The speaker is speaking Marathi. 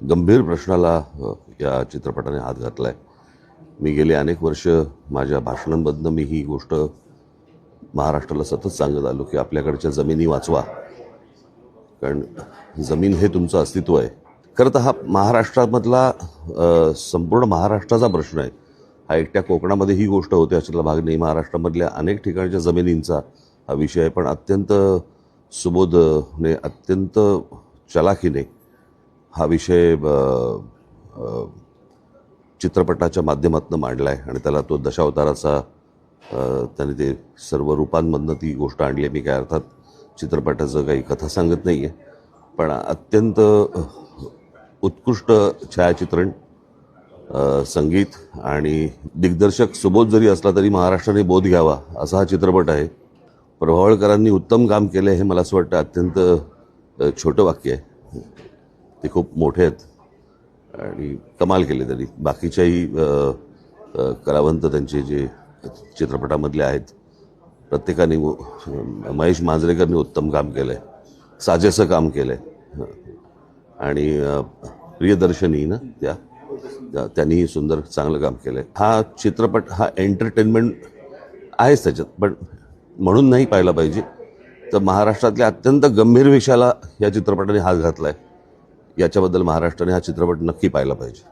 गंभीर प्रश्नाला या चित्रपटाने हात घातला आहे. मी गेली अनेक वर्ष माझ्या भाषणांमधनं मी ही गोष्ट महाराष्ट्राला सतत सांगत आलो की आपल्याकडच्या जमिनी वाचवा, कारण जमीन हे तुमचं अस्तित्व आहे. खरं तर हा महाराष्ट्रामधला संपूर्ण महाराष्ट्राचा प्रश्न आहे. हा एकट्या कोकणामध्ये ही गोष्ट होते अशातला भाग नाही. महाराष्ट्रामधल्या अनेक ठिकाणच्या जमिनींचा हा विषय आहे, पण अत्यंत सुबोधने, अत्यंत चलाखीने हा विषय चित्रपटाच्या माध्यमातून मांडला आहे आणि त्याला तो दशावताराचा त्याने ते सर्व रूपांमधनं ती गोष्ट आणली आहे. मी काय अर्थात चित्रपटाचं काही कथा सांगत नाही आहे, पण अत्यंत उत्कृष्ट छायाचित्रण, संगीत आणि दिग्दर्शक सुबोध जरी असला तरी महाराष्ट्राने बोध घ्यावा असा हा चित्रपट आहे. प्रभावळकरांनी उत्तम काम केलं हे मला असं वाटतं अत्यंत छोटं वाक्य आहे. ते खूप मोठे आहेत आणि कमाल केले त्यांनी. बाकीच्याही कलावंत त्यांचे जे चित्रपटामधले आहेत प्रत्येकाने, महेश मांजरेकरनी उत्तम काम केलं आहे, साजेसं काम केलं आहे आणि प्रियदर्शनी ना त्यांनीही सुंदर चांगलं काम केलं आहे. हा चित्रपट हा एंटरटेनमेंट आहेच त्याच्यात, पण म्हणून नाही पाहिला पाहिजे. तर महाराष्ट्रातल्या अत्यंत गंभीर विषयाला या चित्रपटाने हात घातला आहे. याच्याबद्दल महाराष्ट्राने हा चित्रपट नक्की पाहिला पाहिजे.